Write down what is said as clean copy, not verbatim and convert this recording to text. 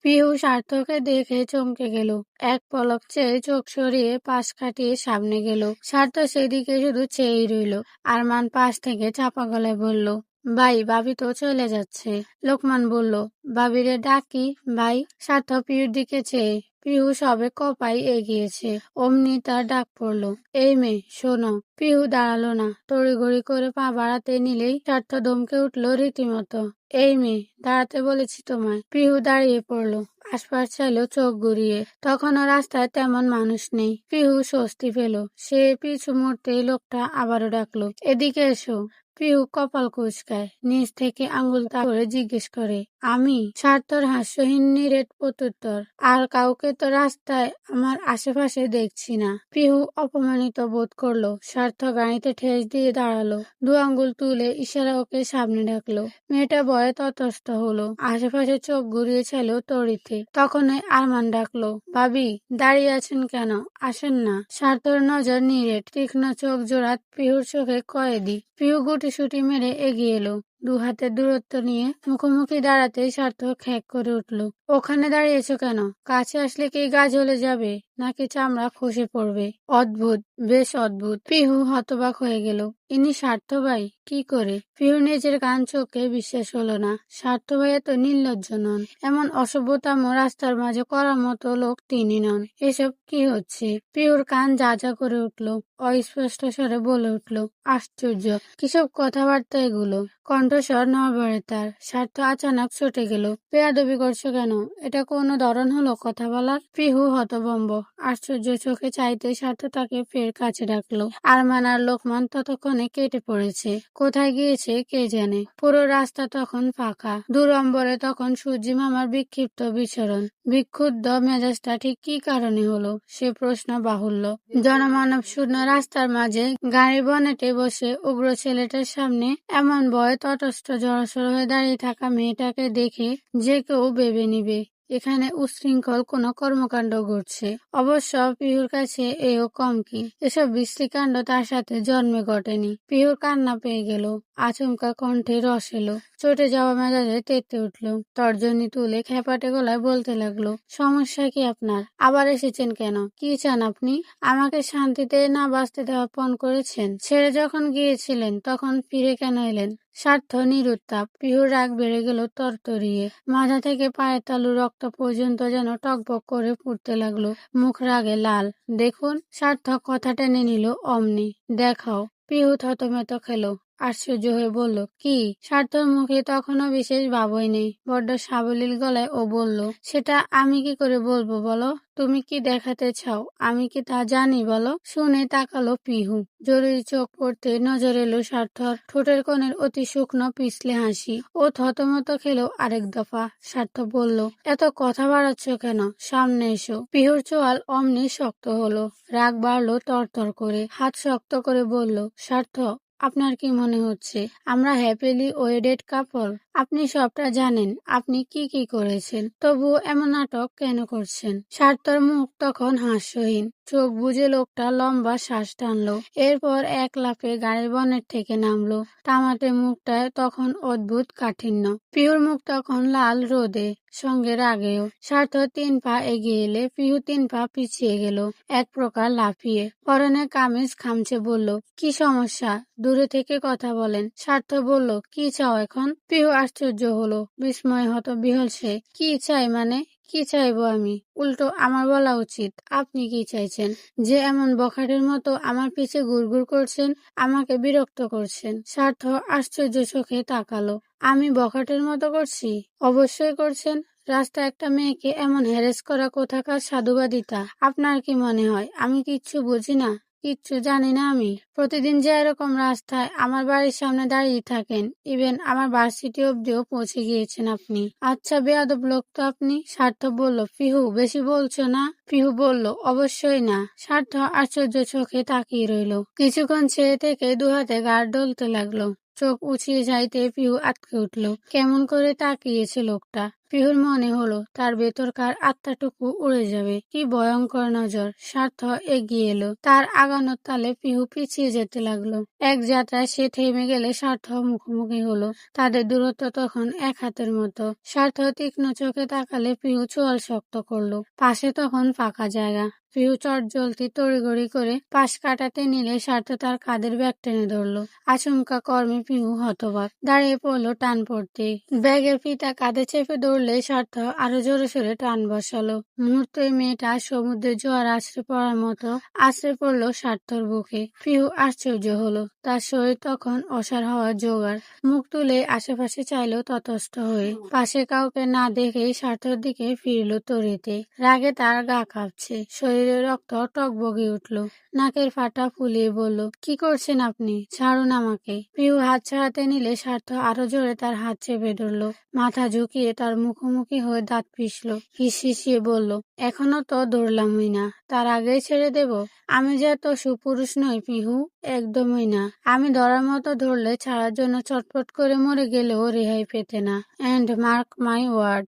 পিহু সার্থককে দেখে চমকে গেল। এক পলক চেয়ে চোখ সরিয়ে পাশ কাটিয়ে সামনে গেল। সার্থক সেদিকে শুধু চেয়েই রইল। আরমান পাশ থেকে চাপা গলায় বলল, ভাই, ভাবি তো চলে যাচ্ছে। লোকমান বলল, ভাবিরে ডাকি ভাই। সার্থক পিহুর দিকে চেয়ে, পিহু সবে কপাই এগিয়েছে, অমনি তার ডাক পড়ল, এই মেয়ে শোনো। পিহু দাঁড়ালো না, তড়িঘড়ি করে পা বাড়াতে নিলেই সার্থক ধমকে উঠল রীতিমতো, এই মেয়ে, দাঁড়াতে বলেছি তোমায়। পিহু দাঁড়িয়ে পড়ল, আশপাশ চাইলো চোখ ঘুরিয়ে। তখনও রাস্তায় তেমন মানুষ নেই। পিহু স্বস্তি পেল। সে পিছু মুড়তেই লোকটা আবারও ডাকলো, এদিকে এসো। পিহু কপাল কুঁচকায়, নিচ থেকে আঙুল তাক করে জিজ্ঞেস করে, আমি? সার্থর হাস্যহীন নিরেট প্রত্যুত্তর, আর কাউকে তো রাস্তায় আমার আশেপাশে দেখছি না। পিহু অপমানিত বোধ করলো। সার্থ গাড়িতে ঠেস দিয়ে দাঁড়ালো, দু আঙ্গুল তুলে ইশারা ওকে সামনে ডাকলো। মেয়েটা ভয়ে ততস্থ হলো, আশেপাশে চোখ ঘুরিয়ে চাইলো তড়িতে। তখনই আরমান ডাকলো, ভাবি, দাঁড়িয়ে আছেন কেন? আসেন না। সার্থর নজর নিরেট, তীক্ষ্ণ চোখ জোড়া পিহুর চোখে কয়েদি। পিহু গুটিসুটি মেরে এগিয়ে এলো। দু হাতের দূরত্ব নিয়ে মুখোমুখি দাঁড়াতেই সার্থক খ্যাঁক করে উঠল, ওখানে দাঁড়িয়েছো কেন? কাছে আসলে কি গা জ্বলে যাবে, নাকি চামড়া খসে পড়বে? অদ্ভুত, বেশ অদ্ভুত। পিহু হতবাক হয়ে গেল। ইনি স্বার্থ ভাই? কি করে? পিহু নিজের কান চোখে বিশ্বাস হলো না। স্বার্থ ভাই এত নির্লজ্জ নন, এমন অসভ্যতাম রাস্তার মাঝে করার মতো লোক তিনি নন। এসব কি হচ্ছে? পিহুর কান যা যা করে উঠল, অস্পষ্ট স্বরে বলে উঠল, আশ্চর্য, কিসব কথাবার্তা এগুলো? কণ্ঠস্বর নড়বড়ে তার। স্বার্থ আচানক ছুটে গেল, বেয়াদবি করছো কেন? এটা কোনো ধরন হলো কথা বলার? পিহু হতভম্ব, আশ্চর্য চোখে চাইতে স্বার্থ তাকে ফের কাছে ডাকলো। আরমান আর লোকমান ততক্ষণে কেটে পড়েছে, কোথায় গিয়েছে কে জানে। পুরো রাস্তা তখন ফাঁকা। দূর অম্বরে তখন সূর্যি মামার বিক্ষিপ্ত বিচরণ। বিক্ষুব্ধ মেজাজটা ঠিক কি কারণে হলো, সে প্রশ্ন বাহুল্য। জনমানব শূন্য রাস্তার মাঝে গাড়ি বনেটে বসে উগ্র ছেলেটার সামনে এমন ভয়ে তটস্থ জড়সড় হয়ে দাঁড়িয়ে থাকা মেয়েটাকে দেখে যে কেউ ভেবে নিবে এখানে উচ্ছৃঙ্খল কোনো কর্মকাণ্ড ঘটছে। অবশ্য পিহুর কাছে এও কম কি, এসব বিশ্রীকাণ্ড তার সাথে জন্মে ঘটেনি। পিহুর কান্না পেয়ে গেল, আচমকা কণ্ঠে রস এলো, চটে যাওয়া মেজাজে তেতে উঠল। তর্জনী তুলে খেপাটে গলায় বলতে লাগলো, সমস্যা কি আপনার? আবার এসেছেন কেন? কি চান আপনি? আমাকে শান্তিতে না বাঁচতে দেওয়া পণ করেছেন? ছেড়ে যখন গিয়েছিলেন তখন ফিরে কেন এলেন? স্বার্থ নিরুত্তাপ। পিহুর রাগ বেড়ে গেল তরতরিয়ে। মাথা থেকে পায়ের তালু রক্ত পর্যন্ত যেন টকবক করে ফুটতে লাগলো, মুখ রাগে লাল। দেখুন। সার্থক কথা টেনে নিল অমনি, দেখাও। পিহু থতমত খেলো, আশ্চর্য হয়ে বলল, কি? সার্থর মুখে তখনও বিশেষ ভাবই নেই। বড্ড সাবলীল গলায় ও বলল, সেটা আমি কি করে বলবো বলো? তুমি কি দেখাতে চাও আমি কি তা জানি বলো? শুনে তাকালো পিহু। জরুরি চোখ পড়তে নজর এলো সার্থর ঠোঁটের কোণের অতি শুকনো পিছলে হাসি। ও থতমত খেলো আরেক দফা। সার্থ বলল, এত কথা বাড়াচ্ছ কেন? সামনে এসো। পিহুর চোয়াল অমনি শক্ত হলো, রাগ বাড়লো তরতর করে। হাত শক্ত করে বলল, সার্থ, আপনার কি মনে হচ্ছে আমরা হ্যাপিলি ওয়েডেড কাপল? আপনি সবটা জানেন, আপনি কি কি করেছেন, তবুও এমন নাটক কেন করছেন? সার্থর মুখ তখন হাস্যহীন। চোখ বুজে লোকটা লম্বা শ্বাস টানলো, এরপর এক লাফে গাড়ির বনেট থেকে নামলো। তামাটে মুখটায় তখন অদ্ভুত কাঠিন্য। পিহুর মুখ তখন লাল রোদে, সঙ্গে রাগেও। সার্থ 3 পা এগিয়ে এলে পিহু 3 পা পিছিয়ে গেল, এক প্রকার লাফিয়ে। পরনে কামিজ খামচে বলল, কি সমস্যা? দূরে থেকে কথা বলেন। সার্থ বলল, কি চাও এখন? পিহু আশ্চর্য হলো, বিস্ময় হত বিহল সে। কি চাই মানে? কি চাইবো আমি? উল্টো আমার বলা উচিত, আপনি কি চাইছেন? যে এমন বখাটের মতো আমার পিছে ঘুরঘুর করছেন, আমাকে বিরক্ত করছেন। সার্থ আশ্চর্য চোখে তাকালো, আমি বখাটের মতো করছি? অবশ্যই করছেন। রাস্তায় একটা মেয়েকে এমন হ্যারেস করা কোথাকার সাধুবাদিতা? আপনার কি মনে হয় আমি কিচ্ছু বুঝি না? কিচ্ছু জানি না আমি? প্রতিদিন যে এরকম রাস্তায় আমার বাড়ির সামনে দাঁড়িয়ে থাকেন, ইভেন আমার ভার্সিটি অব্দিও পৌঁছে গিয়েছেন আপনি। আচ্ছা, বেয়াদব লোক তো আপনি। সার্থ বলল, পিহু বেশি বলছো না? পিহু বলল, অবশ্যই না। সার্থ আশ্চর্য চোখে তাকিয়ে রইল। কিছুক্ষণ ছেড়ে থেকে দু হাতে গাড় ডলতে লাগলো। চোখ উঁচিয়ে যাইতে পিহু আটকে উঠল। কেমন করে তাকিয়েছে লোকটা, পিহুর মনে হলো তার ভেতরকার আত্মাটুকু উড়ে যাবে। কি ভয়ঙ্কর নজর! স্বার্থ এগিয়ে এলো, তার আগানোর তালে পিহু পিছিয়ে যেতে লাগলো। এক যাত্রায় সে থেমে গেলে স্বার্থ মুখোমুখি হলো। তাদের দূরত্ব তখন এক হাতের মতো। স্বার্থ তীক্ষ্ণ চোখে তাকালে পিহু চোয়াল শক্ত করলো। পাশে তখন ফাঁকা জায়গা। পিহু চটজলদি তড়িঘড়ি করে পাশ কাটাতে নিলে স্বার্থ তার কাঁধের ব্যাগ টেনে ধরলো। আচমকা কর্মে পিহু হতবাক, দাঁড়িয়ে পড়লো টান পড়তে। ব্যাগের ফিতা কাঁধে চেপে ধরলে স্বার্থ আরো জোরে সোরে টান বসালো। মুহূর্তে মেয়েটা সমুদ্রের জোয়ার আছড়ে পড়ার মতো আছড়ে পড়লো স্বার্থর বুকে। পিহু আশ্চর্য হলো, তার শরীর তখন অসাড় হওয়ার জোগাড়। মুখ তুলে আশেপাশে চাইলো ততস্থ হয়ে। পাশে কাউকে না দেখেই স্বার্থর দিকে ফিরল তরিতে। রাগে তার গা কাঁপছে, শরীরে রক্ত টকবগে উঠল। নাকের ফাটা ফুলিয়ে বলল, কি করছেন আপনি? ছাড়ুন আমাকে। পিহু হাত ছাড়াতে নিলে স্বার্থ আরো জোরে তার হাত চেপে ধরল। মাথা ঝুঁকিয়ে তার মুখোমুখি হয়ে দাঁত পিষল। হিসিয়ে বলল, এখনো তো ধরলামই না, তার আগেই ছেড়ে দেব? আমি যে এত সুপুরুষ নই পিহু, একদমই না। আমি ধরার মতো ধরলে ছাড়ার জন্য চটপট করে মরে গেলেও রেহাই পেতে না। And mark my word,